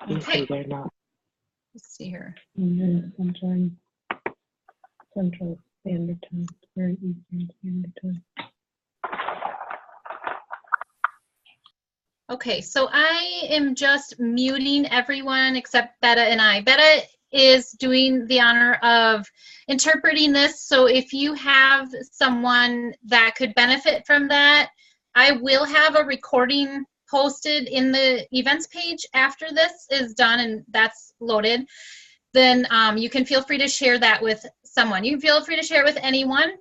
Okay. they're not. Let's see here. Central Standard Time. Very Eastern Standard Time. Okay, so I am just muting everyone except Betta and I. Betta is doing the honor of interpreting this, so if you have someone that could benefit from that, I will have a recording posted in the events page after this is done and that's loaded. Then you can feel free to share that with someone. You can feel free to share it with anyone.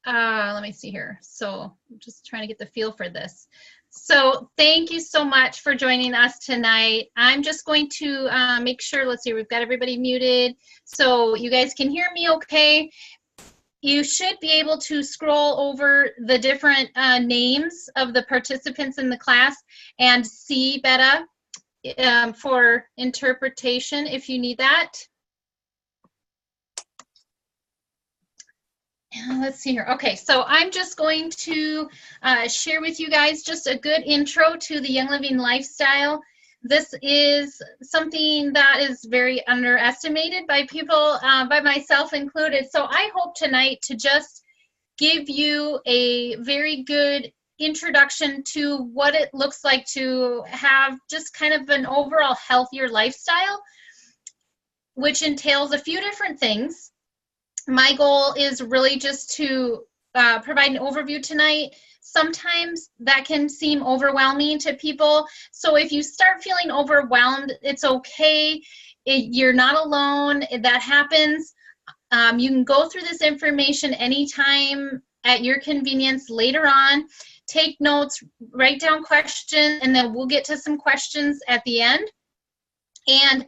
Let me see here. So I'm just trying to get the feel for this. So thank you so much for joining us tonight. I'm just going to make sure, let's see, we've got everybody muted. So you guys can hear me okay. You should be able to scroll over the different names of the participants in the class and see Betta for interpretation if you need that. Let's see here. Okay, so I'm just going to share with you guys just a good intro to the Young Living lifestyle. This is something that is very underestimated by people, by myself included. So I hope tonight to just give you a very good introduction to what it looks like to have just kind of an overall healthier lifestyle, which entails a few different things. My goal is really just to provide an overview tonight. Sometimes that can seem overwhelming to people. So if you start feeling overwhelmed, it's okay. You're not alone. That happens. You can go through this information anytime at your convenience later on. Take notes, write down questions, and then we'll get to some questions at the end. And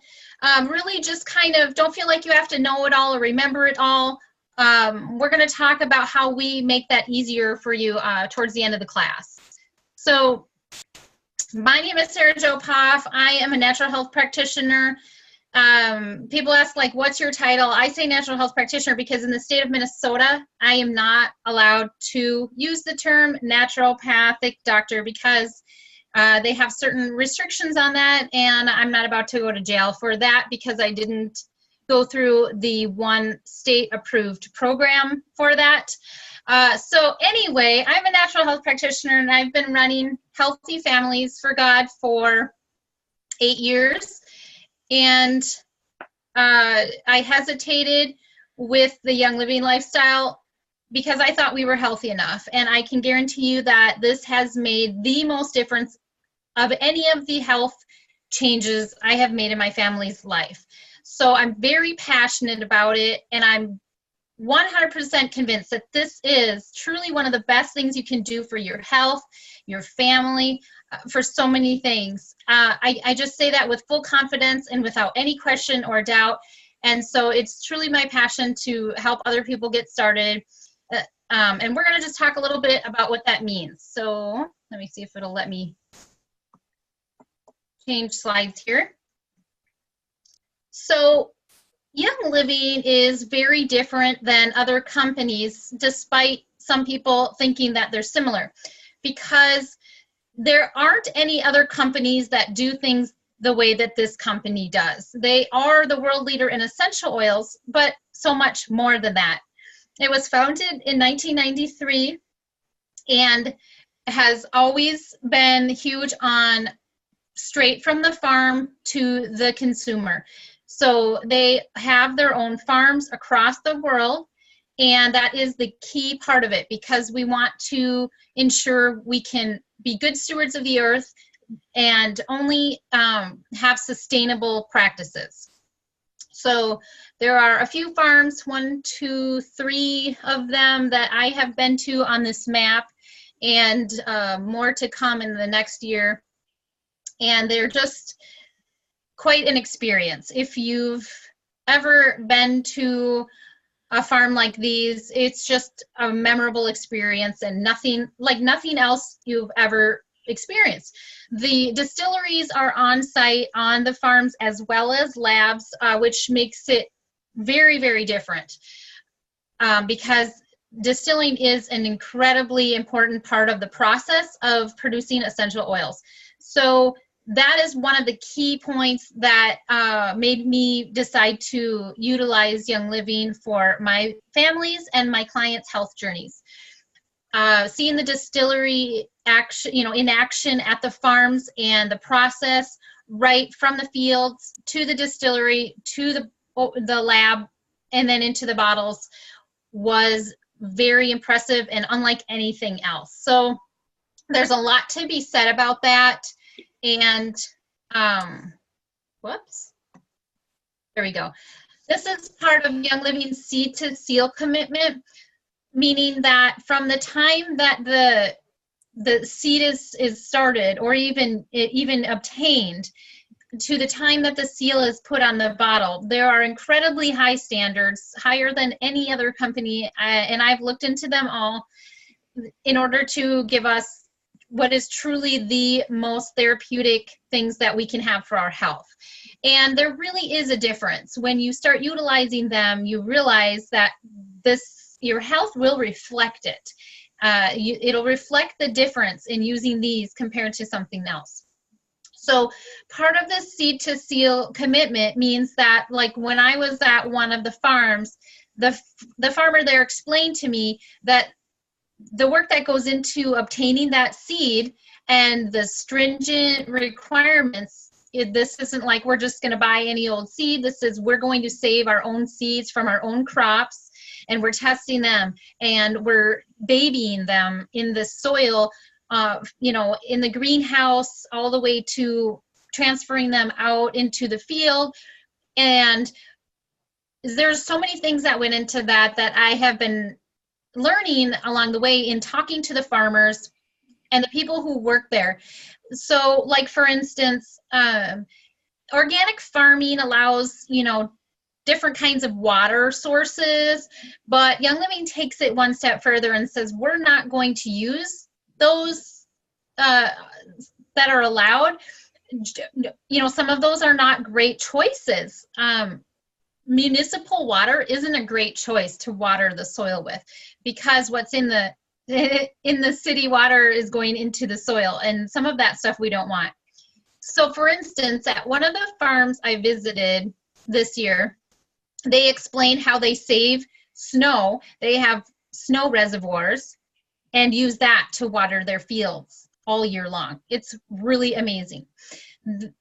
really just kind of don't feel like you have to know it all or remember it all. We're going to talk about how we make that easier for you towards the end of the class. So my name is Sara Jo Poff. I am a natural health practitioner. People ask, like, what's your title? I say natural health practitioner because in the state of Minnesota, I am not allowed to use the term naturopathic doctor because they have certain restrictions on that, and I'm not about to go to jail for that because I didn't go through the one state-approved program for that. So anyway, I'm a natural health practitioner, and I've been running Healthy Families for God for 8 years. And I hesitated with the Young Living lifestyle because I thought we were healthy enough. And I can guarantee you that this has made the most difference of any of the health changes I have made in my family's life. So I'm very passionate about it, and I'm 100% convinced that this is truly one of the best things you can do for your health, your family, for so many things. I just say that with full confidence and without any question or doubt. And so it's truly my passion to help other people get started. And we're going to just talk a little bit about what that means. So let me see if it'll let me change slides here. So Young Living is very different than other companies, despite some people thinking that they're similar, because there aren't any other companies that do things the way that this company does. They are the world leader in essential oils, but so much more than that. It was founded in 1993 and has always been huge on straight from the farm to the consumer. So they have their own farms across the world, and that is the key part of it because we want to ensure we can be good stewards of the earth and only have sustainable practices. So there are a few farms, 1, 2, 3 of them that I have been to on this map, and more to come in the next year. And they're just quite an experience. If you've ever been to a farm like these, it's just a memorable experience and nothing else you've ever experienced. The distilleries are on site on the farms as well as labs, which makes it very, very different because distilling is an incredibly important part of the process of producing essential oils. So that is one of the key points that made me decide to utilize Young Living for my families and my clients' health journeys. Seeing the distillery action, in action at the farms, and the process right from the fields to the distillery to the lab and then into the bottles was very impressive and unlike anything else. So there's a lot to be said about that. And whoops, there we go. This is part of Young Living's seed to seal commitment, meaning that from the time that the seed is started or even obtained to the time that the seal is put on the bottle, there are incredibly high standards, higher than any other company, and I've looked into them all, in order to give us what is truly the most therapeutic things that we can have for our health. And there really is a difference. When you start utilizing them, you realize that your health will reflect it. It'll reflect the difference in using these compared to something else. So part of the seed to seal commitment means that, like when I was at one of the farms, the farmer there explained to me that the work that goes into obtaining that seed and the stringent requirements, this isn't like we're just going to buy any old seed. This is, we're going to save our own seeds from our own crops, and we're testing them, and we're babying them in the soil, in the greenhouse, all the way to transferring them out into the field. And there's so many things that went into that I have been learning along the way in talking to the farmers and the people who work there. So, like, for instance, organic farming allows, different kinds of water sources, but Young Living takes it one step further and says, we're not going to use those that are allowed. Some of those are not great choices. Municipal water isn't a great choice to water the soil with, because what's in the city water is going into the soil, and some of that stuff we don't want. So, for instance, at one of the farms I visited this year, they explained how they save snow. They have snow reservoirs and use that to water their fields all year long. It's really amazing.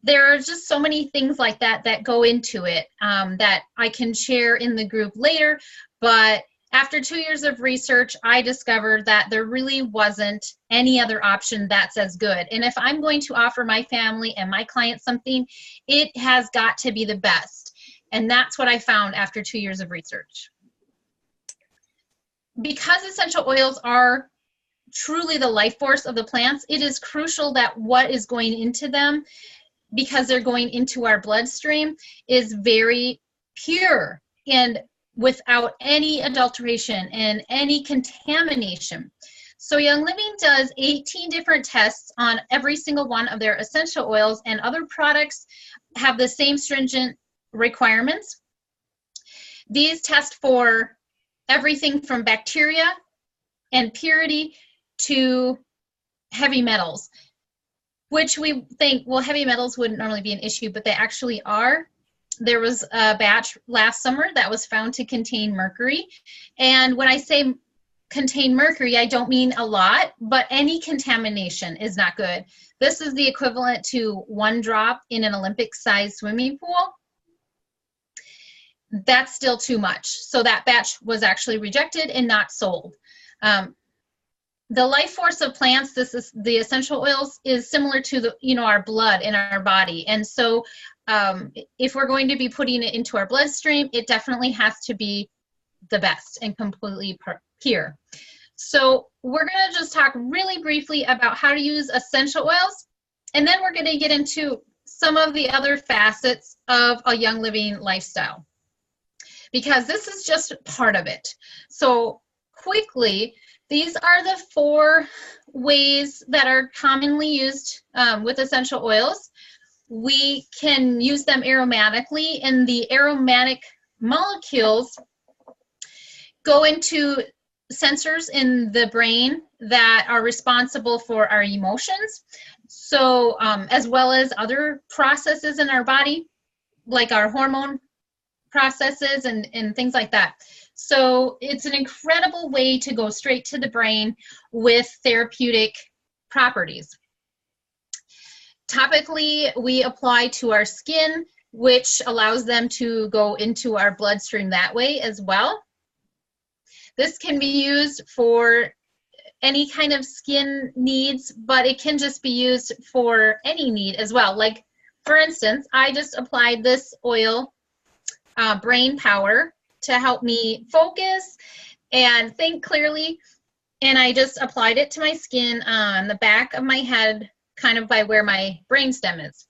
There are just so many things like that go into it that I can share in the group later. But after 2 years of research, I discovered that there really wasn't any other option that's as good. And if I'm going to offer my family and my clients something, it has got to be the best. And that's what I found after 2 years of research. Because essential oils are truly the life force of the plants, it is crucial that what is going into them, because they're going into our bloodstream, is very pure and without any adulteration and any contamination. So Young Living does 18 different tests on every single one of their essential oils, and other products have the same stringent requirements. These test for everything from bacteria and purity to heavy metals, which we think, well, heavy metals wouldn't normally be an issue, but they actually are. There was a batch last summer that was found to contain mercury. And when I say contain mercury, I don't mean a lot, but any contamination is not good. This is the equivalent to 1 drop in an Olympic-sized swimming pool. That's still too much. So that batch was actually rejected and not sold. The life force of plants, this is the essential oils, is similar to our blood in our body. And so if we're going to be putting it into our bloodstream, it definitely has to be the best and completely pure. So we're going to just talk really briefly about how to use essential oils, and then we're going to get into some of the other facets of a Young Living lifestyle, because this is just part of it. So quickly, these are the 4 ways that are commonly used with essential oils. We can use them aromatically, and the aromatic molecules go into sensors in the brain that are responsible for our emotions. So as well as other processes in our body, like our hormone processes and things like that. So it's an incredible way to go straight to the brain with therapeutic properties. Topically, we apply to our skin, which allows them to go into our bloodstream that way as well. This can be used for any kind of skin needs, but it can just be used for any need as well. Like, for instance, I just applied this oil, brain power, to help me focus and think clearly. And I just applied it to my skin on the back of my head, kind of by where my brainstem is.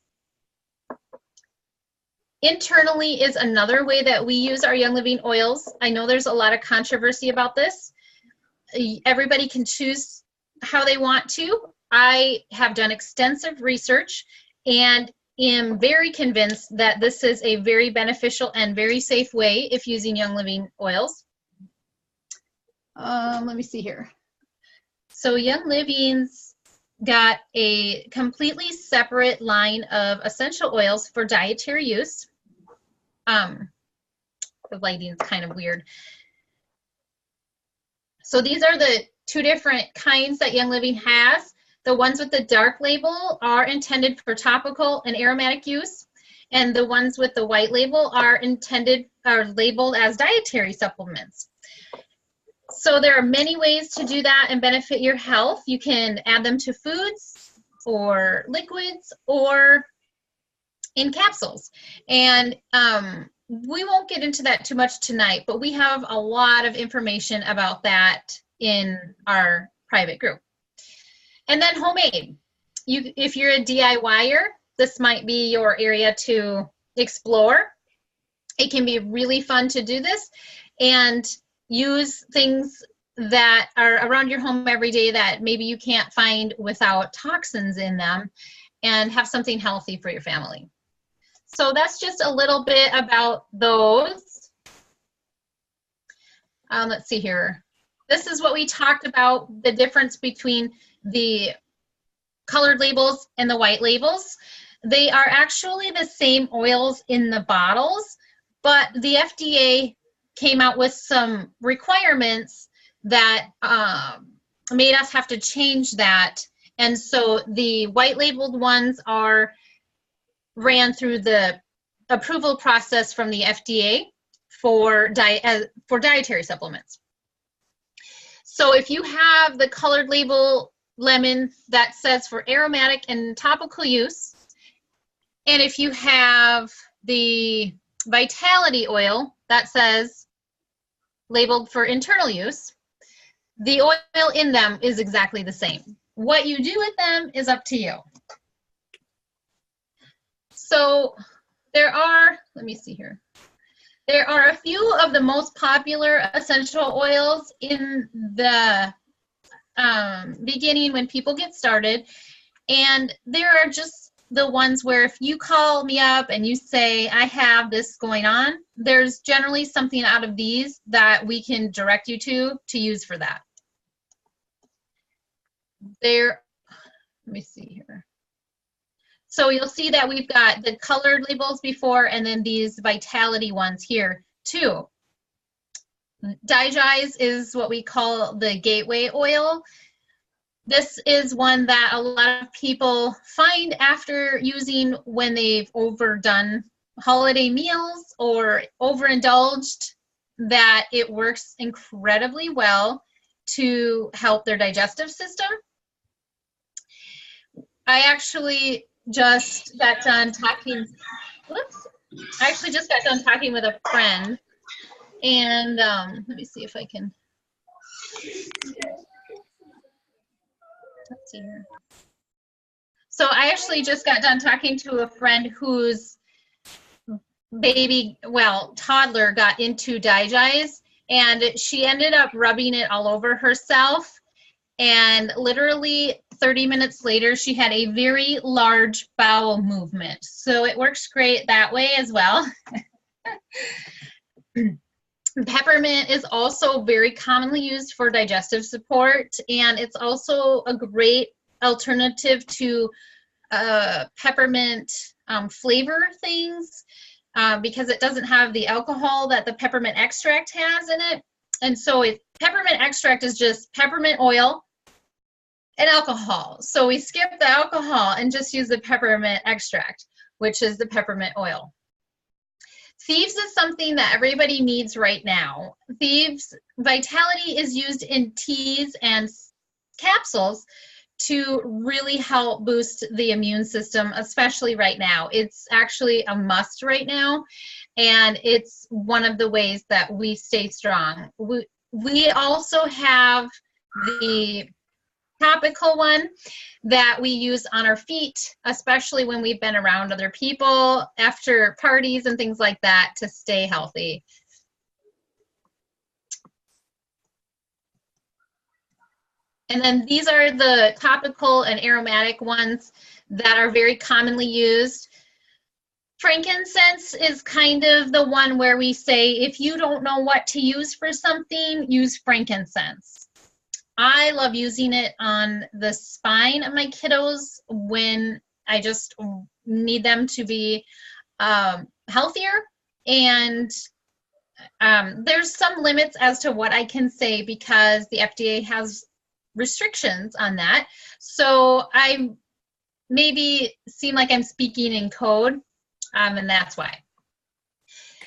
Internally is another way that we use our Young Living oils. I know there's a lot of controversy about this. Everybody can choose how they want to. I have done extensive research and am very convinced that this is a very beneficial and very safe way if using Young Living oils. Let me see here. So Young Living's got a completely separate line of essential oils for dietary use. The lighting is kind of weird. So these are the two different kinds that Young Living has. The ones with the dark label are intended for topical and aromatic use, and the ones with the white label are labeled as dietary supplements. So there are many ways to do that and benefit your health. You can add them to foods or liquids or in capsules. And we won't get into that too much tonight, but we have a lot of information about that in our private group. And then homemade. If you're a DIYer, this might be your area to explore. It can be really fun to do this and use things that are around your home every day that maybe you can't find without toxins in them, and have something healthy for your family. So that's just a little bit about those. Let's see here. This is what we talked about, the difference between the colored labels and the white labels. They are actually the same oils in the bottles, but the FDA came out with some requirements that made us have to change that. And so the white labeled ones ran through the approval process from the FDA for dietary supplements. So if you have the colored label lemon that says for aromatic and topical use, and if you have the vitality oil that says labeled for internal use, the oil in them is exactly the same. What you do with them is up to you. So there are, let me see here. There are a few of the most popular essential oils in the beginning when people get started. And there are just the ones where if you call me up and you say, I have this going on, there's generally something out of these that we can direct you to use for that. Let me see here. So you'll see that we've got the colored labels before and then these vitality ones here too. Digize is what we call the gateway oil. This is one that a lot of people find after using when they've overdone holiday meals or overindulged, that it works incredibly well to help their digestive system. I actually just got done talking, I actually just got done talking with a friend, and let me see if I can, let's see here. So I actually just got done talking to a friend whose toddler got into Digize, and she ended up rubbing it all over herself, and literally 30 minutes later, she had a very large bowel movement. So it works great that way as well. Peppermint is also very commonly used for digestive support, and it's also a great alternative to peppermint flavor things because it doesn't have the alcohol that the peppermint extract has in it. And so peppermint extract is just peppermint oil and alcohol. So we skip the alcohol and just use the peppermint extract, which is the peppermint oil. Thieves is something that everybody needs right now. Thieves Vitality is used in teas and capsules to really help boost the immune system, especially right now. It's actually a must right now, and it's one of the ways that we stay strong. We also have the topical one that we use on our feet, especially when we've been around other people after parties and things like that, to stay healthy. And then these are the topical and aromatic ones that are very commonly used. Frankincense is kind of the one where we say, if you don't know what to use for something, use frankincense. I love using it on the spine of my kiddos when I just need them to be healthier. And there's some limits as to what I can say because the FDA has restrictions on that. So I maybe seem like I'm speaking in code, and that's why.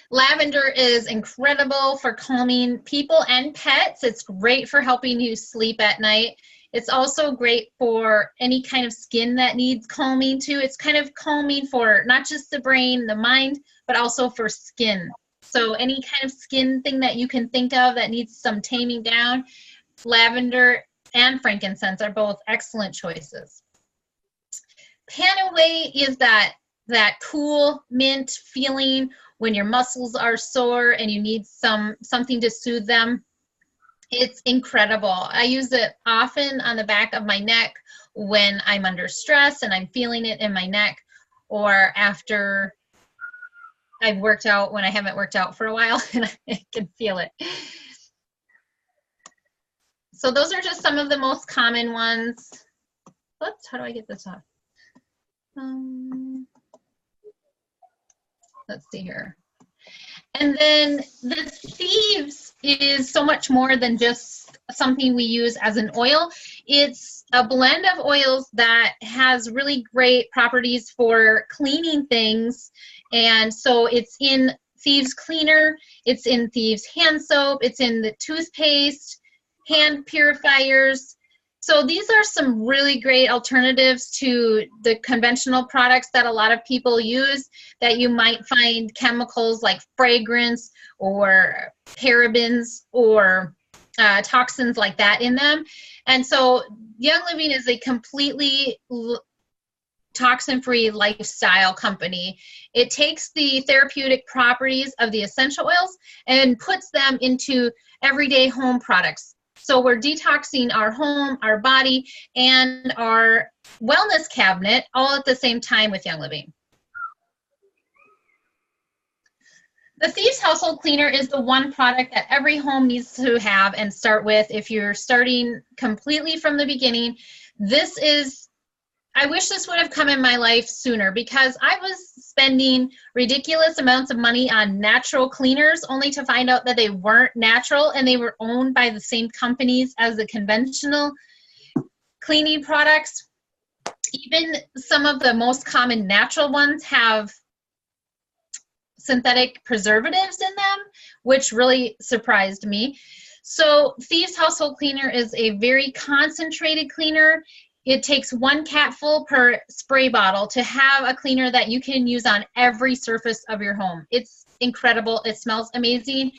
Lavender is incredible for calming people and pets. It's great for helping you sleep at night. It's also great for any kind of skin that needs calming too. It's kind of calming for not just the brain, the mind, but also for skin. So any kind of skin thing that you can think of that needs some taming down, lavender and frankincense are both excellent choices. Panaway is that cool mint feeling when your muscles are sore and you need something to soothe them. It's incredible. I use it often on the back of my neck when I'm under stress and I'm feeling it in my neck, or after I've worked out when I haven't worked out for a while and I can feel it. So those are just some of the most common ones. Oops, how do I get this off? Let's see here. And then the Thieves is so much more than just something we use as an oil. It's a blend of oils that has really great properties for cleaning things. And so it's in Thieves Cleaner, it's in Thieves Hand Soap, it's in the toothpaste, hand purifiers. So these are some really great alternatives to the conventional products that a lot of people use, that you might find chemicals like fragrance or parabens or toxins like that in them. And so Young Living is a completely toxin-free lifestyle company. It takes the therapeutic properties of the essential oils and puts them into everyday home products. So we're detoxing our home, our body, and our wellness cabinet all at the same time with Young Living. The Thieves Household Cleaner is the one product that every home needs to have and start with if you're starting completely from the beginning. This is, I wish this would have come in my life sooner, because I was spending ridiculous amounts of money on natural cleaners only to find out that they weren't natural and they were owned by the same companies as the conventional cleaning products. Even some of the most common natural ones have synthetic preservatives in them, which really surprised me. So Thieves Household Cleaner is a very concentrated cleaner. It takes 1 capful per spray bottle to have a cleaner that you can use on every surface of your home. It's incredible. It smells amazing,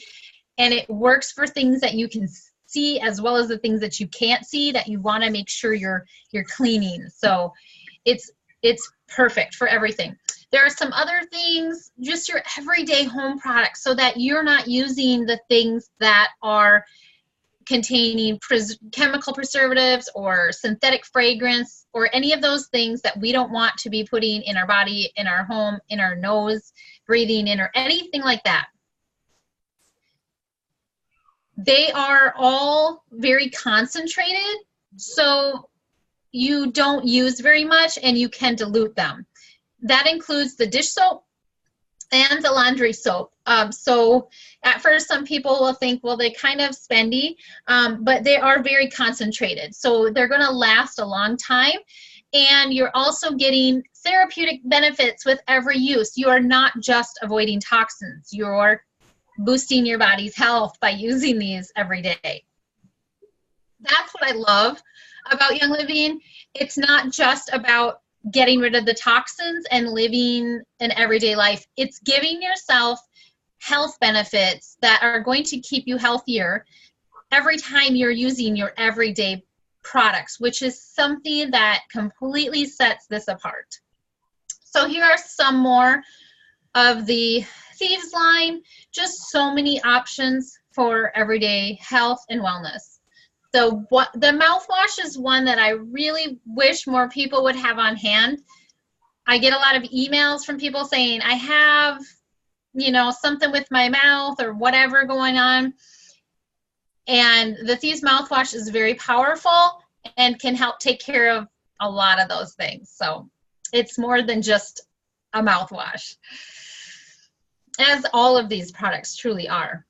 and it works for things that you can see as well as the things that you can't see that you want to make sure you're cleaning. So it's perfect for everything. There are some other things, just your everyday home products, so that you're not using the things that are containing chemical preservatives or synthetic fragrance or any of those things that we don't want to be putting in our body, in our home, in our nose, breathing in, or anything like that. They are all very concentrated. So you don't use very much and you can dilute them. That includes the dish soap and the laundry soap. So at first some people will think, well, they're kind of spendy, but they are very concentrated. So they're going to last a long time. And you're also getting therapeutic benefits with every use. You are not just avoiding toxins. You're boosting your body's health by using these every day. That's what I love about Young Living. It's not just about getting rid of the toxins and living an everyday life. It's giving yourself health benefits that are going to keep you healthier every time you're using your everyday products, which is something that completely sets this apart. So here are some more of the Thieves line. Just so many options for everyday health and wellness. The mouthwash is one that I really wish more people would have on hand. I get a lot of emails from people saying, I have, something with my mouth or whatever going on. And the Thieves mouthwash is very powerful and can help take care of a lot of those things. So it's more than just a mouthwash, as all of these products truly are.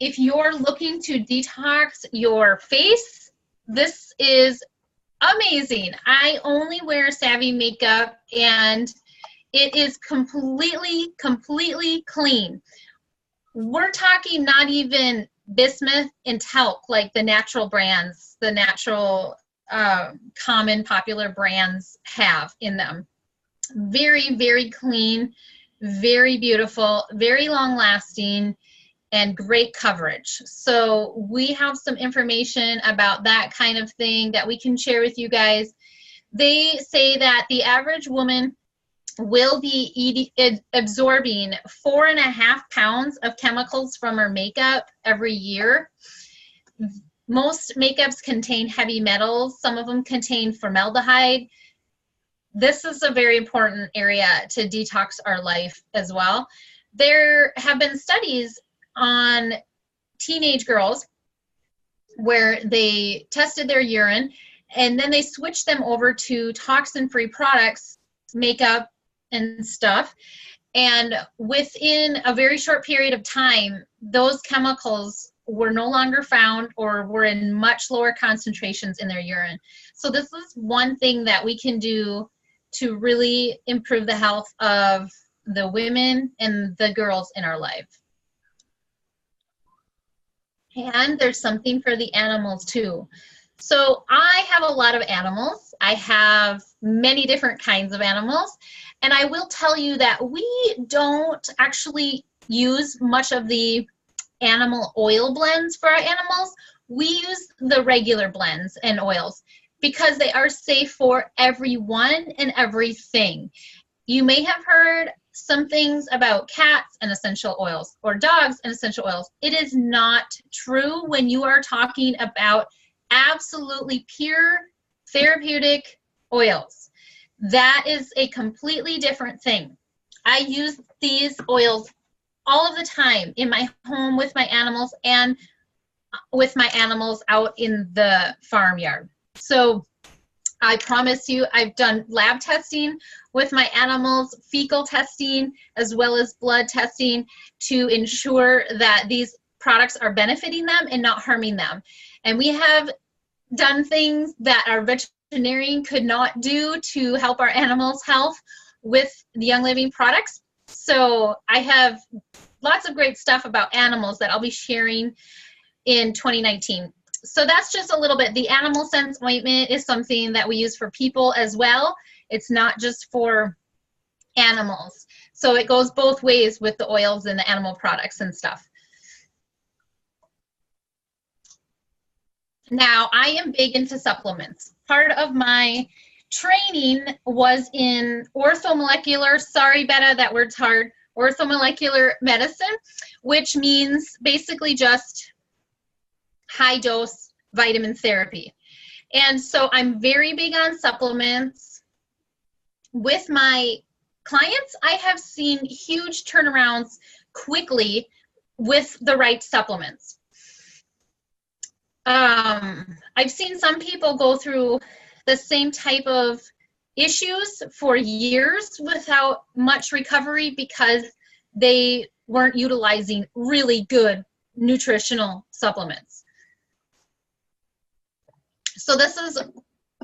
If you're looking to detox your face, this is amazing. I only wear Savvy makeup and it is completely clean. We're talking not even bismuth and talc like the natural brands, the natural common popular brands have in them. Very clean, very beautiful, very long lasting, and great coverage. So we have some information about that kind of thing that we can share with you guys. They say that the average woman will be absorbing 4.5 pounds of chemicals from her makeup every year. Most makeups contain heavy metals. Some of them contain formaldehyde. This is a very important area to detox our life as well. There have been studies on teenage girls where they tested their urine and then they switched them over to toxin-free products, makeup and stuff, and within a very short period of time those chemicals were no longer found or were in much lower concentrations in their urine. So this is one thing that we can do to really improve the health of the women and the girls in our life. And there's something for the animals too. So I have a lot of animals. I have many different kinds of animals. And I will tell you that we don't actually use much of the animal oil blends for our animals. We use the regular blends and oils because they are safe for everyone and everything. You may have heard some things about cats and essential oils or dogs and essential oils. It is not true when you are talking about absolutely pure therapeutic oils. That is a completely different thing. I use these oils all of the time in my home with my animals and with my animals out in the farmyard. So I promise you, I've done lab testing with my animals, fecal testing, as well as blood testing to ensure that these products are benefiting them and not harming them. And we have done things that our veterinarian could not do to help our animals' health with the Young Living products. So I have lots of great stuff about animals that I'll be sharing in 2019. So that's just a little bit. The Animal Sense ointment is something that we use for people as well. It's not just for animals. So it goes both ways with the oils and the animal products and stuff. Now, I am big into supplements. Part of my training was in orthomolecular, sorry Betta, that word's hard, orthomolecular medicine, which means basically just high dose vitamin therapy. And so I'm very big on supplements. With my clients, I have seen huge turnarounds quickly with the right supplements. I've seen some people go through the same type of issues for years without much recovery because they weren't utilizing really good nutritional supplements. So this is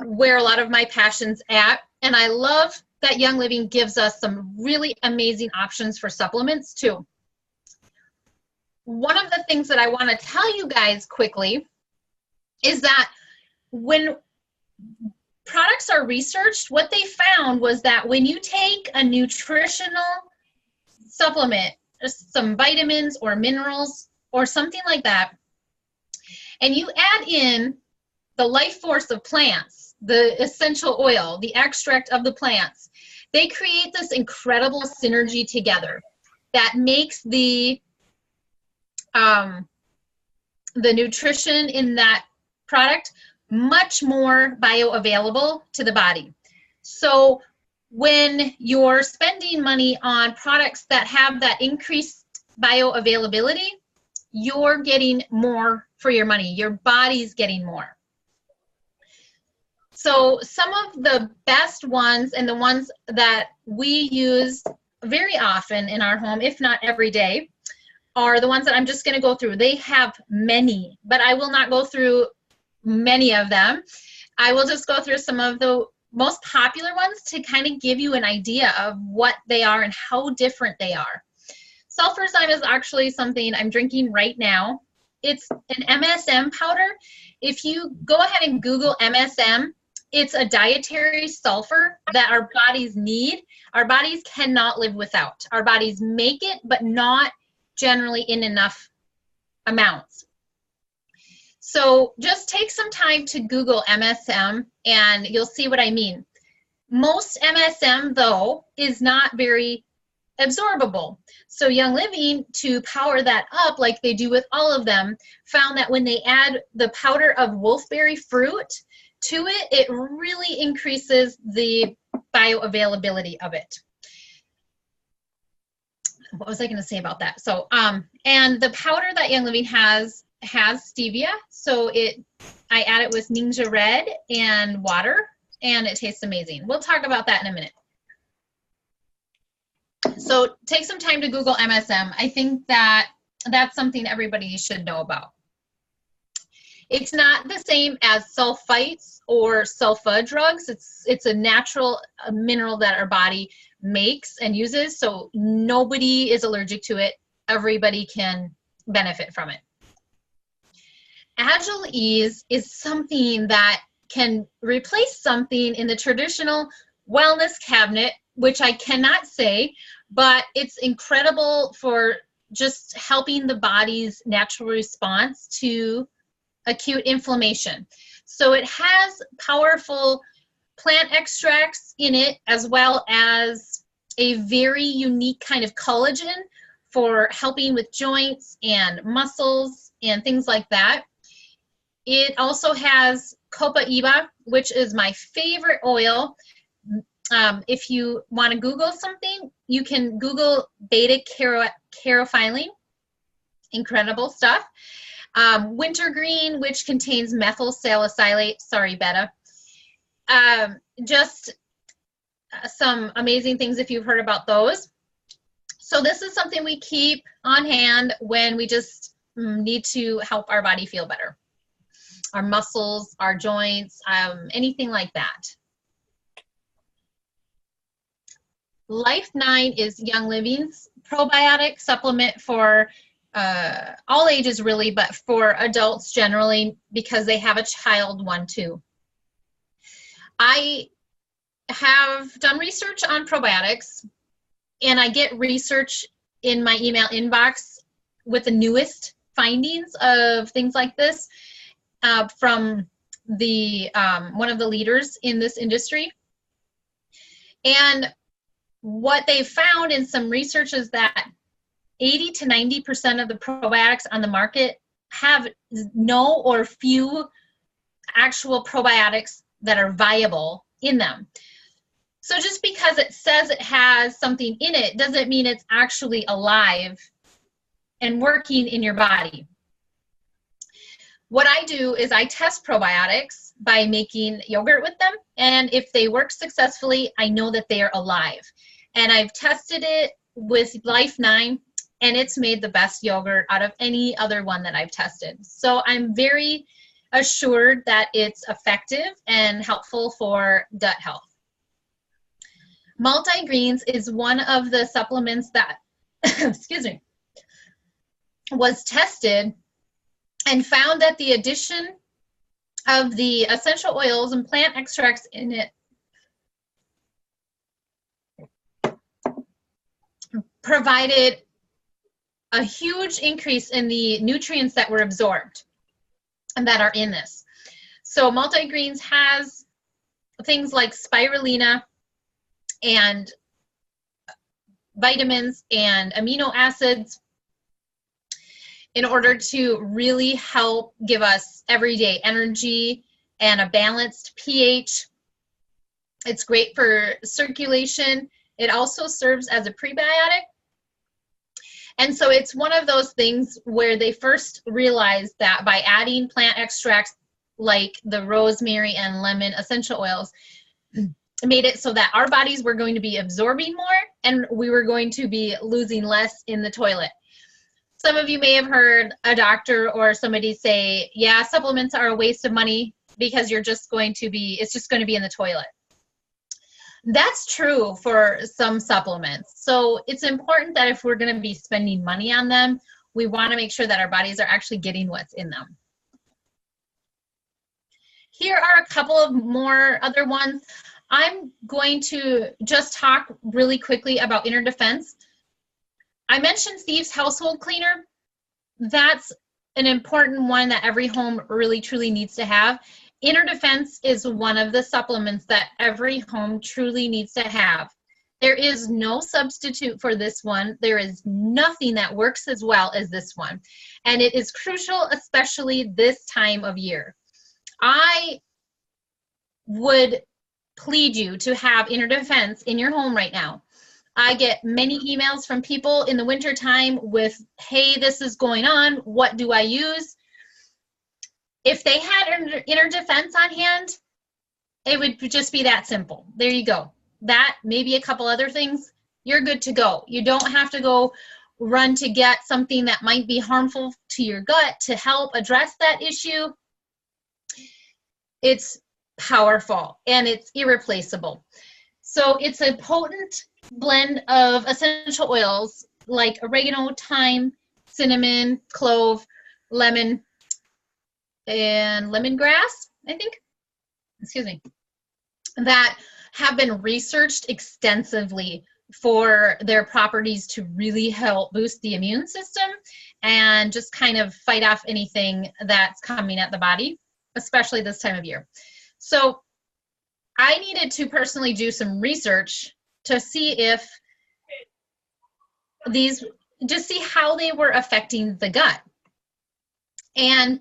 where a lot of my passion's at, and I love that Young Living gives us some really amazing options for supplements too. One of the things that I want to tell you guys quickly is that when products are researched, what they found was that when you take a nutritional supplement, some vitamins or minerals or something like that, and you add in the life force of plants, the essential oil, the extract of the plants, they create this incredible synergy together that makes the nutrition in that product much more bioavailable to the body. So when you're spending money on products that have that increased bioavailability, you're getting more for your money. Your body's getting more. So some of the best ones and the ones that we use very often in our home, if not every day, are the ones that I'm just going to go through. They have many, but I will not go through many of them. I will just go through some of the most popular ones to kind of give you an idea of what they are and how different they are. Sulfurzyme is actually something I'm drinking right now. It's an MSM powder. If you go ahead and Google MSM, it's a dietary sulfur that our bodies need. Our bodies cannot live without. Our bodies make it, but not generally in enough amounts. So just take some time to Google MSM and you'll see what I mean. Most MSM, though, is not very absorbable. So Young Living, to power that up like they do with all of them, found that when they add the powder of wolfberry fruit to it, it really increases the bioavailability of it. What was I going to say about that? So, and the powder that Young Living has stevia. So I add it with Ninja Red and water, and it tastes amazing. We'll talk about that in a minute. So take some time to Google MSM. I think that that's something everybody should know about. It's not the same as sulfites or sulfa drugs. It's a natural mineral that our body makes and uses, so nobody is allergic to it. Everybody can benefit from it. Agile Ease is something that can replace something in the traditional wellness cabinet, which I cannot say, but it's incredible for just helping the body's natural response to acute inflammation. So it has powerful plant extracts in it, as well as a very unique kind of collagen for helping with joints and muscles and things like that. It also has copaiba, which is my favorite oil. If you want to Google something, you can Google beta-caryophyllene. Incredible stuff. Wintergreen, which contains methyl salicylate. Sorry, Beta. Just some amazing things if you've heard about those. So this is something we keep on hand when we just need to help our body feel better. Our muscles, our joints, anything like that. Life 9 is Young Living's probiotic supplement for all ages really, but for adults generally because they have a child one too. I have done research on probiotics and I get research in my email inbox with the newest findings of things like this from the one of the leaders in this industry. And what they found in some research is that 80 to 90% of the probiotics on the market have no or few actual probiotics that are viable in them. So just because it says it has something in it doesn't mean it's actually alive and working in your body. What I do is I test probiotics by making yogurt with them. And if they work successfully, I know that they are alive. And I've tested it with Life 9, and it's made the best yogurt out of any other one that I've tested. So I'm very assured that it's effective and helpful for gut health. Multigreens is one of the supplements that, excuse me, was tested and found that the addition of the essential oils and plant extracts in it provided a huge increase in the nutrients that were absorbed and that are in this. So multigreens has things like spirulina and vitamins and amino acids in order to really help give us everyday energy and a balanced pH. It's great for circulation. It also serves as a prebiotic. And so it's one of those things where they first realized that by adding plant extracts like the rosemary and lemon essential oils, made it so that our bodies were going to be absorbing more and we were going to be losing less in the toilet. Some of you may have heard a doctor or somebody say, yeah, supplements are a waste of money because it's just going to be in the toilet. That's true for some supplements. So it's important that if we're going to be spending money on them, we want to make sure that our bodies are actually getting what's in them. Here are a couple of more other ones. I'm going to just talk really quickly about inner defense. I mentioned Thieves Household Cleaner. That's an important one that every home really truly needs to have. Inner Defense is one of the supplements that every home truly needs to have. There is no substitute for this one. There is nothing that works as well as this one. And it is crucial, especially this time of year. I would plead you to have Inner Defense in your home right now. I get many emails from people in the winter time with, hey, this is going on. What do I use? If they had Inner Defense on hand, it would just be that simple. There you go. That, maybe a couple other things, you're good to go. You don't have to go run to get something that might be harmful to your gut to help address that issue. It's powerful and it's irreplaceable. So it's a potent blend of essential oils like oregano, thyme, cinnamon, clove, lemon, and lemongrass, I think, excuse me, that have been researched extensively for their properties to really help boost the immune system and just kind of fight off anything that's coming at the body, especially this time of year. So I needed to personally do some research to see if these, just see how they were affecting the gut. And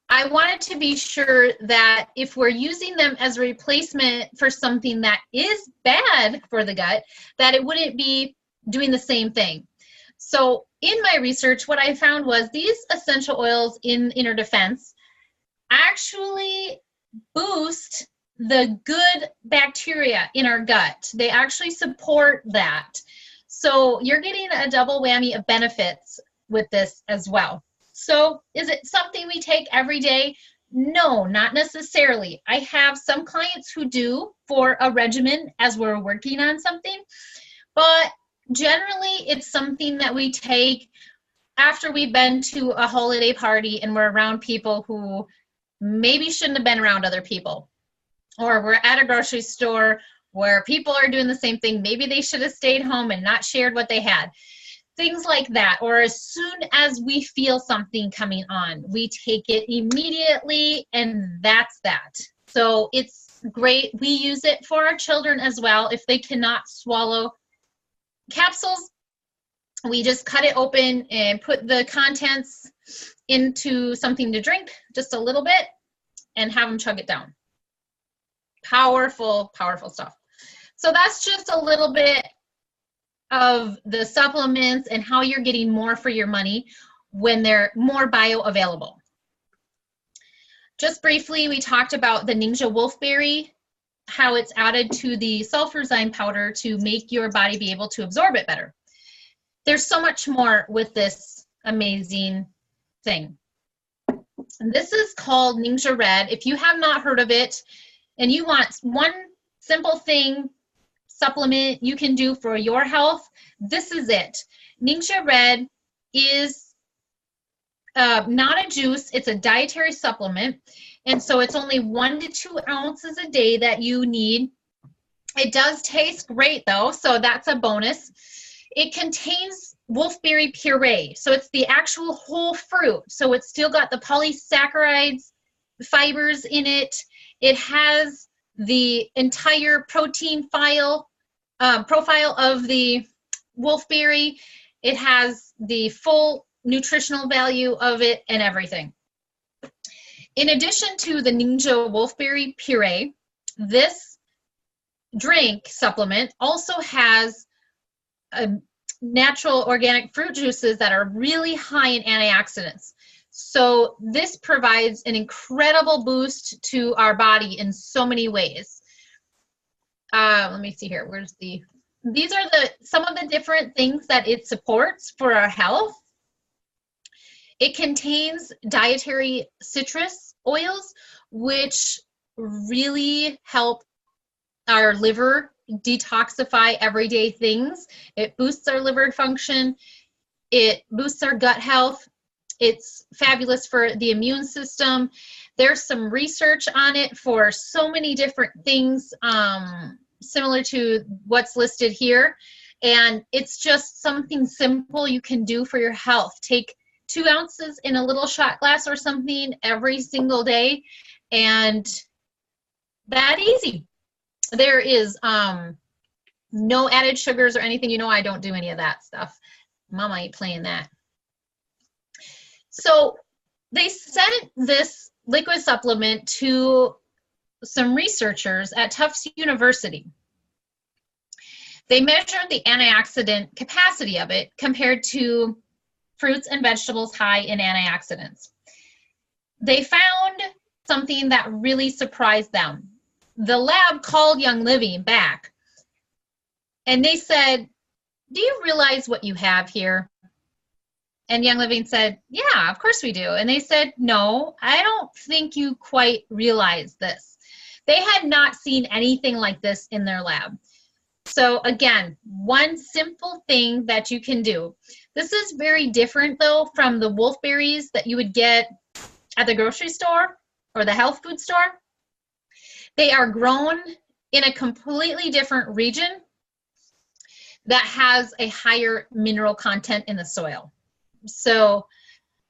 I wanted to be sure that if we're using them as a replacement for something that is bad for the gut, that it wouldn't be doing the same thing. So in my research, what I found was these essential oils in Inner Defense actually boost the good bacteria in our gut. They actually support that. So you're getting a double whammy of benefits with this as well. So is it something we take every day? No, not necessarily. I have some clients who do for a regimen as we're working on something, but generally it's something that we take after we've been to a holiday party and we're around people who maybe shouldn't have been around other people. Or we're at a grocery store where people are doing the same thing. Maybe they should have stayed home and not shared what they had. Things like that. Or as soon as we feel something coming on, we take it immediately, and that's that. So it's great. We use it for our children as well. If they cannot swallow capsules, we just cut it open and put the contents into something to drink, just a little bit, and have them chug it down. Powerful, powerful stuff. So that's just a little bit of the supplements and how you're getting more for your money when they're more bioavailable. Just briefly, we talked about the Ninja Wolfberry, how it's added to the sulfurzyme powder to make your body be able to absorb it better. There's so much more with this amazing thing. And this is called Ninja Red. If you have not heard of it and you want one simple thing, supplement you can do for your health, this is it. Ninja Red is not a juice, it's a dietary supplement. And so it's only 1 to 2 ounces a day that you need. It does taste great though, so that's a bonus. It contains wolfberry puree, so it's the actual whole fruit. So it's still got the polysaccharides, fibers in it. It has the entire protein profile of the wolfberry. It has the full nutritional value of it and everything. In addition to the Ninja Wolfberry puree, this drink supplement also has natural organic fruit juices that are really high in antioxidants. So this provides an incredible boost to our body in so many ways. Let me see here. These are some of the different things that it supports for our health. It contains dietary citrus oils, which really help our liver detoxify everyday things. It boosts our liver function. It boosts our gut health. It's fabulous for the immune system. There's some research on it for so many different things, similar to what's listed here. And it's just something simple you can do for your health. Take 2 ounces in a little shot glass or something every single day, and that easy. There is no added sugars or anything. You know, I don't do any of that stuff. Mama ain't playing that. So they sent this liquid supplement to some researchers at Tufts University. They measured the antioxidant capacity of it compared to fruits and vegetables high in antioxidants. They found something that really surprised them. The lab called Young Living back and they said, "Do you realize what you have here?" And Young Living said, "Yeah, of course we do." And they said, "No, I don't think you quite realize this." They had not seen anything like this in their lab. So again, one simple thing that you can do. This is very different though from the wolfberries that you would get at the grocery store or the health food store. They are grown in a completely different region that has a higher mineral content in the soil. So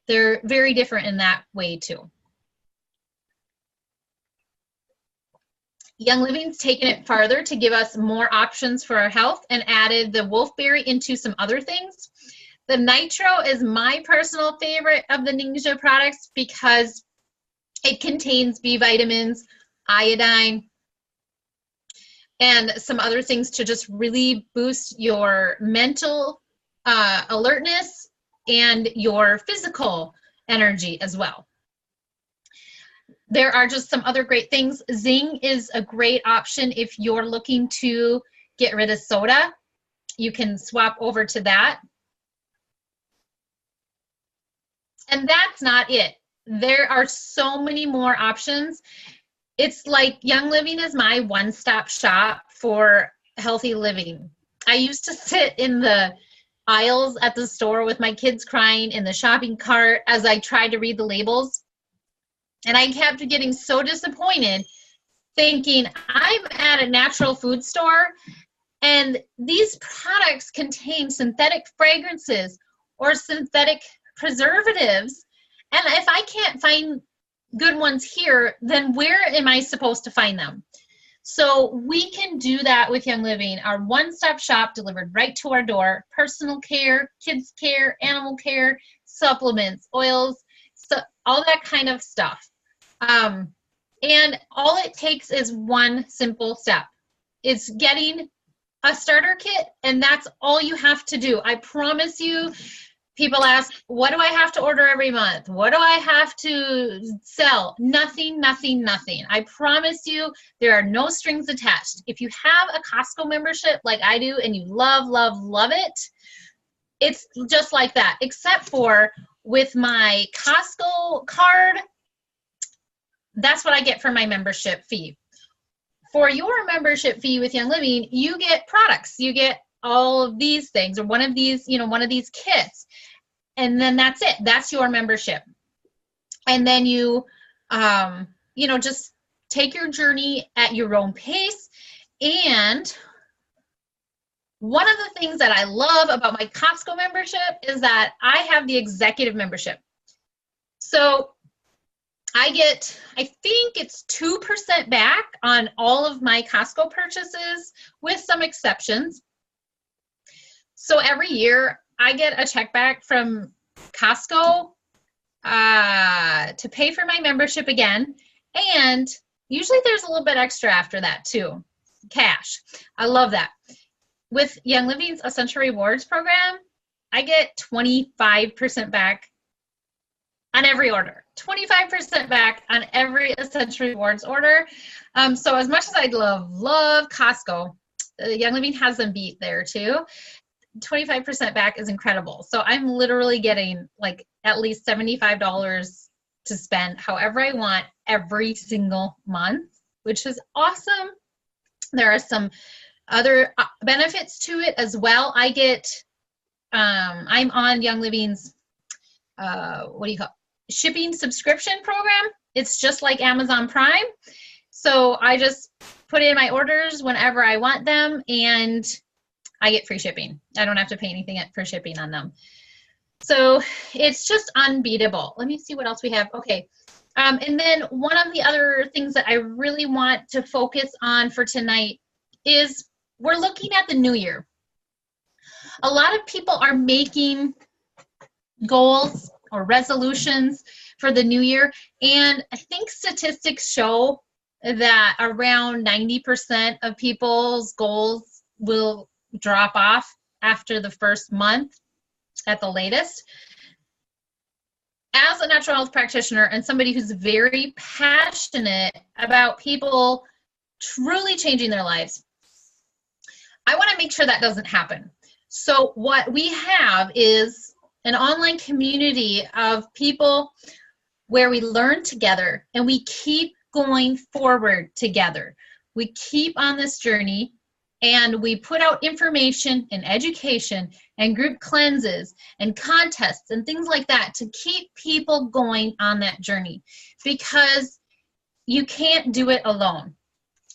they're very different in that way too. Young Living's taken it farther to give us more options for our health and added the wolfberry into some other things. The nitro is my personal favorite of the Ninja products because it contains B vitamins, iodine, and some other things to just really boost your mental alertness and your physical energy as well. There are just some other great things. Zing is a great option if you're looking to get rid of soda. You can swap over to that. And that's not it. There are so many more options. It's like Young Living is my one-stop shop for healthy living. I used to sit in the aisles at the store with my kids crying in the shopping cart as I tried to read the labels. And I kept getting so disappointed thinking I'm at a natural food store and these products contain synthetic fragrances or synthetic preservatives. And if I can't find good ones here, then where am I supposed to find them? So we can do that with Young Living, our one-stop shop delivered right to our door. Personal care, kids care, animal care, supplements, oils, so all that kind of stuff. And all it takes is one simple step. It's getting a starter kit, and that's all you have to do. I promise you, People ask, what do I have to order every month? What do I have to sell? Nothing, nothing, nothing. I promise you, there are no strings attached. If you have a Costco membership like I do and you love, love, love it, it's just like that, except for with my Costco card, that's what I get for my membership fee. For your membership fee with Young Living, you get products. You get all of these things, or one of these, one of these kits. And then that's it. That's your membership. And then you, just take your journey at your own pace. And one of the things that I love about my Costco membership is that I have the executive membership. So I get, I think it's 2% back on all of my Costco purchases, with some exceptions. So every year I get a check back from Costco to pay for my membership again. And usually there's a little bit extra after that too, cash. I love that. With Young Living's Essential Rewards program, I get 25% back on every order. 25% back on every Essential Rewards order. So as much as I love Costco, Young Living has them beat there too. 25% back is incredible. So I'm literally getting like at least $75 to spend however I want every single month, which is awesome. There are some other benefits to it as well. I get, I'm on Young Living's, shipping subscription program. It's just like Amazon Prime. So I just put in my orders whenever I want them and I get free shipping. I don't have to pay anything for shipping on them. So it's just unbeatable. Let me see what else we have. Okay. And then one of the other things that I really want to focus on for tonight is we're looking at the new year. A lot of people are making goals or resolutions for the new year. And I think statistics show that around 90% of people's goals will drop off after the first month at the latest. As a natural health practitioner and somebody who's very passionate about people truly changing their lives, I want to make sure that doesn't happen. So what we have is an online community of people where we learn together and we keep going forward together. We keep on this journey and we put out information and education and group cleanses and contests and things like that to keep people going on that journey, because you can't do it alone.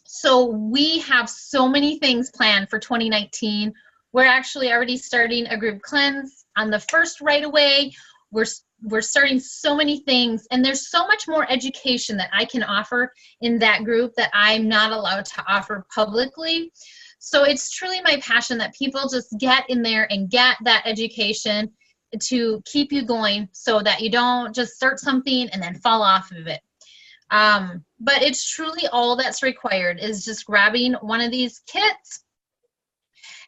So we have so many things planned for 2019. We're actually already starting a group cleanse on the 1st right away. We're starting so many things, and there's so much more education that I can offer in that group that I'm not allowed to offer publicly. So it's truly my passion that people just get in there and get that education to keep you going so that you don't just start something and then fall off of it. But it's truly all that's required is just grabbing one of these kits,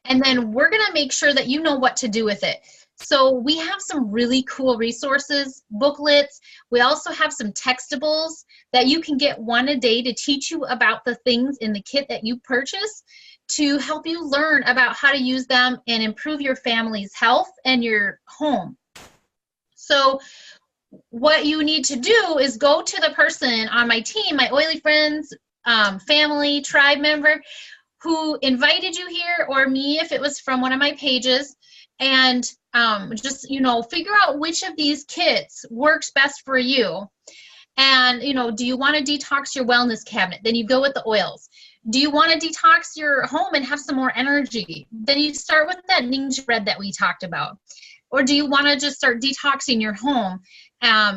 and then we're going to make sure that you know what to do with it. So we have some really cool resources, booklets. We also have some textables that you can get one a day to teach you about the things in the kit that you purchase, to help you learn about how to use them and improve your family's health and your home. So what you need to do is go to the person on my team, my Oily Friends, family, tribe member who invited you here, or me if it was from one of my pages, and just, figure out which of these kits works best for you. And, do you want to detox your wellness cabinet? Then you go with the oils. Do you want to detox your home and have some more energy? Then you start with that ninja bread that we talked about. Or do you want to just start detoxing your home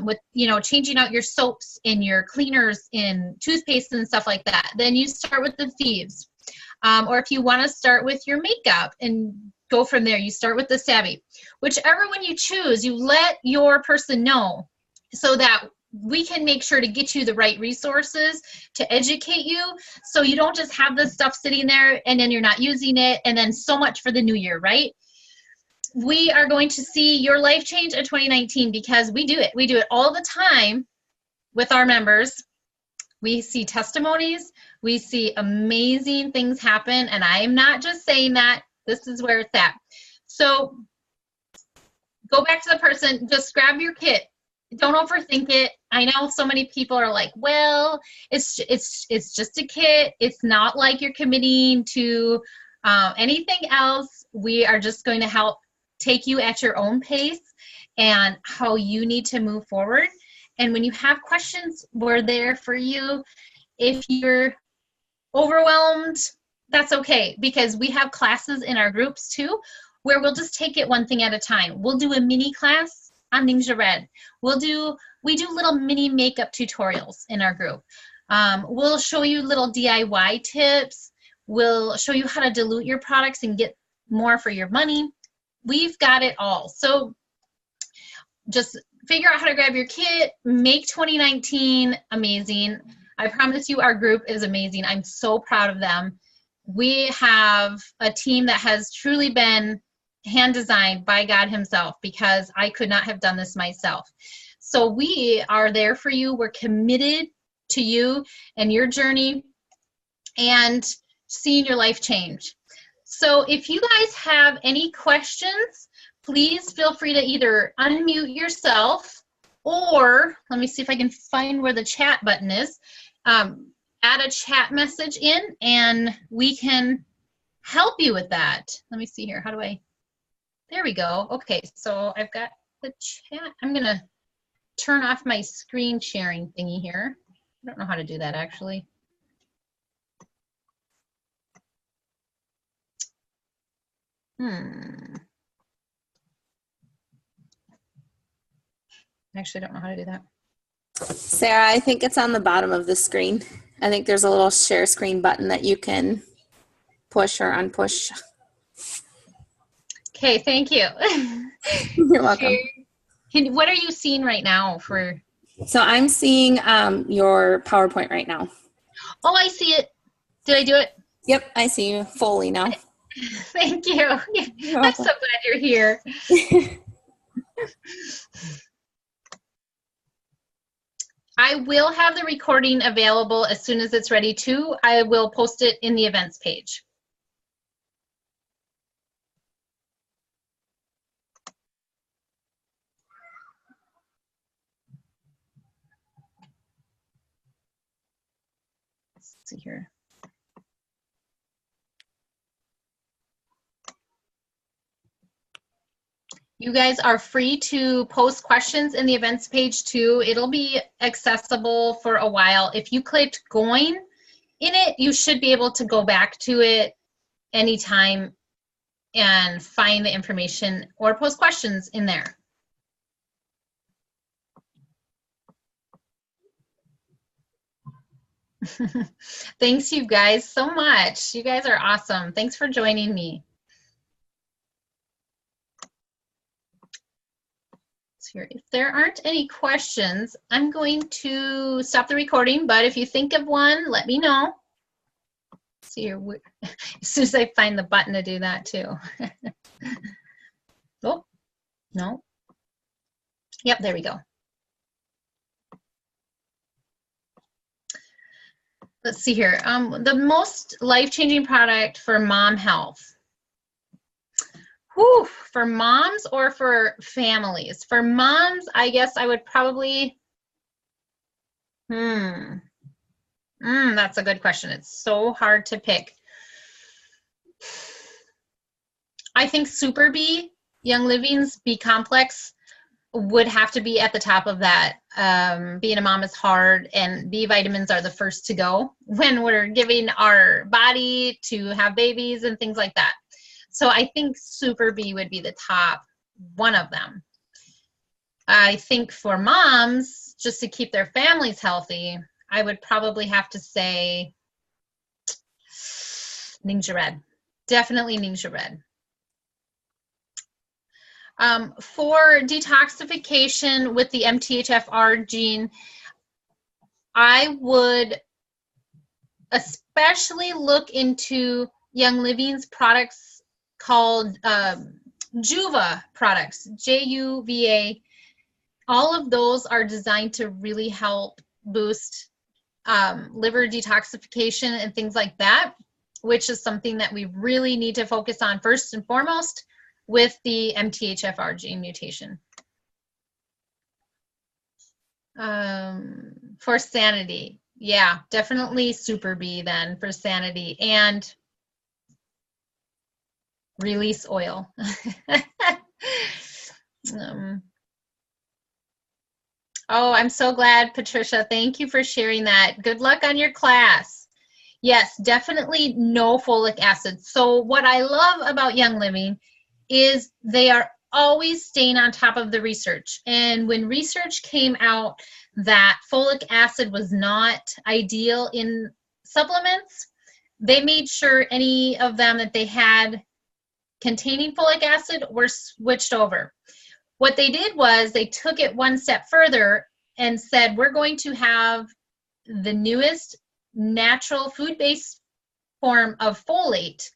with, changing out your soaps and your cleaners and toothpaste and stuff like that? Then you start with the thieves. Or if you want to start with your makeup and go from there, you start with the savvy. Whichever one you choose, you let your person know so that we can make sure to get you the right resources to educate you, so you don't just have this stuff sitting there and then you're not using it, and then so much for the new year, right? we are going to see your life change in 2019 because we do it. We do it all the time with our members. We see testimonies. We see amazing things happen. And I am not just saying that. This is where it's at. So go back to the person. Just grab your kit. Don't overthink it. I know so many people are like, well, it's just a kit. It's not like you're committing to anything else. We are just going to help take you at your own pace and how you need to move forward. And when you have questions, we're there for you. If you're overwhelmed, that's okay, because we have classes in our groups too, where we'll just take it one thing at a time. We'll do a mini class on Ninja Red. We do little mini makeup tutorials in our group. We'll show you little DIY tips. We'll show you how to dilute your products and get more for your money. We've got it all. So just figure out how to grab your kit, make 2019 amazing. I promise you our group is amazing. I'm so proud of them. We have a team that has truly been hand designed by God himself, because I could not have done this myself. So we are there for you. We're committed to you and your journey and seeing your life change. So if you guys have any questions, please feel free to either unmute yourself, or let me see if I can find where the chat button is. Add a chat message in and we can help you with that. Let me see here. How do I? There we go. Okay, so I've got the chat. I'm going to turn off my screen sharing thingy here. I don't know how to do that actually. Actually, I don't know how to do that. Sarah, I think it's on the bottom of the screen. I think there's a little share screen button that you can push or unpush. Okay, thank you. You're welcome. What are you seeing right now for? So I'm seeing your PowerPoint right now. Oh, I see it. Did I do it? Yep, I see you fully now. Thank you. I'm so glad you're here. I will have the recording available as soon as it's ready too. I will post it in the events page. Let's see here. You guys are free to post questions in the events page too. It'll be accessible for a while. If you clicked going in it, you should be able to go back to it anytime and find the information or post questions in there. Thanks you guys so much. You guys are awesome. Thanks for joining me. Here. If there aren't any questions, I'm going to stop the recording, but if you think of one, let me know. See here, as soon as I find the button to do that too. Oh, no. Yep, there we go. Let's see here. The most life-changing product for mom health. Whew, for moms or for families? For moms, I guess I would probably, that's a good question. It's so hard to pick. I think Super B, Young Living's B Complex, would have to be at the top of that. Being a mom is hard, and B vitamins are the first to go when we're giving our body to have babies and things like that. So I think Super B would be the top one of them. I think for moms, just to keep their families healthy, I would probably have to say Ninja Red. Definitely Ninja Red. For detoxification with the MTHFR gene, I would especially look into Young Living's products called Juva products, Juva, all of those are designed to really help boost liver detoxification and things like that, which is something that we really need to focus on first and foremost with the MTHFR gene mutation. For sanity, yeah, definitely Super B then for sanity, and release oil. Oh, I'm so glad, Patricia. Thank you for sharing that. Good luck on your class. Yes, definitely no folic acid. So what I love about Young Living is they are always staying on top of the research. And when research came out that folic acid was not ideal in supplements, they made sure any of them that they had containing folic acid were switched over. What they did was they took it one step further and said, we're going to have the newest natural food-based form of folate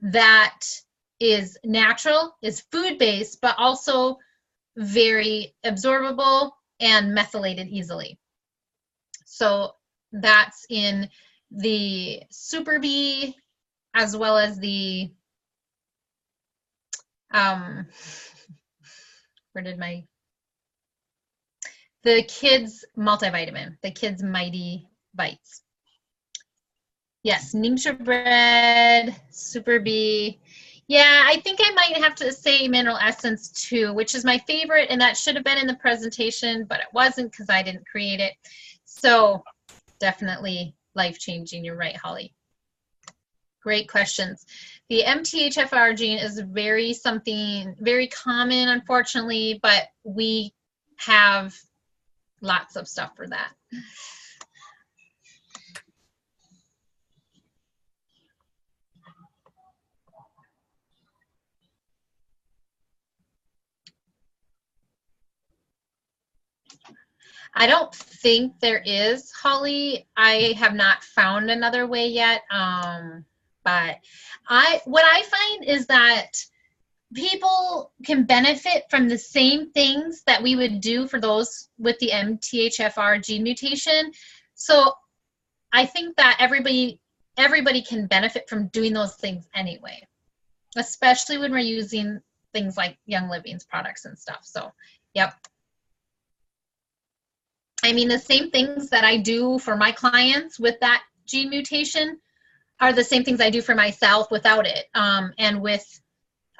that is natural, is food-based, but also very absorbable and methylated easily. So that's in the Super B as well as the the kids multivitamin, the kids Mighty Bites. Yes, Ningxia bread, Super B. Yeah, I think I might have to say Mineral Essence too, which is my favorite, and that should have been in the presentation, but it wasn't because I didn't create it. So definitely life-changing. You're right, Holly. Great questions. The MTHFR gene is very common, unfortunately, but we have lots of stuff for that. I don't think there is, Holly. I have not found another way yet. But what I find is that people can benefit from the same things that we would do for those with the MTHFR gene mutation. So I think that everybody can benefit from doing those things anyway, especially when we're using things like Young Living's products and stuff. So, yep. I mean, the same things that I do for my clients with that gene mutation are the same things I do for myself without it, and with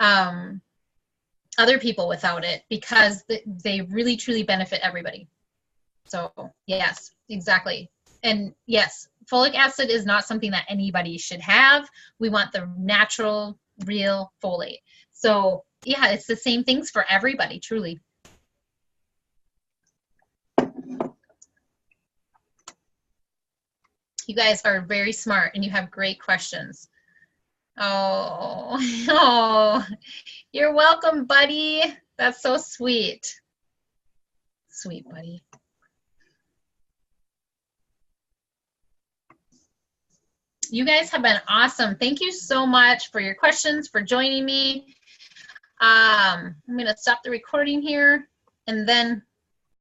other people without it, because they really truly benefit everybody. So yes, exactly. And yes, folic acid is not something that anybody should have. We want the natural, real folate. So yeah, it's the same things for everybody, truly. You guys are very smart and you have great questions. Oh, you're welcome, buddy. That's so sweet. Sweet, buddy. You guys have been awesome. Thank you so much for your questions, for joining me. I'm going to stop the recording here, and then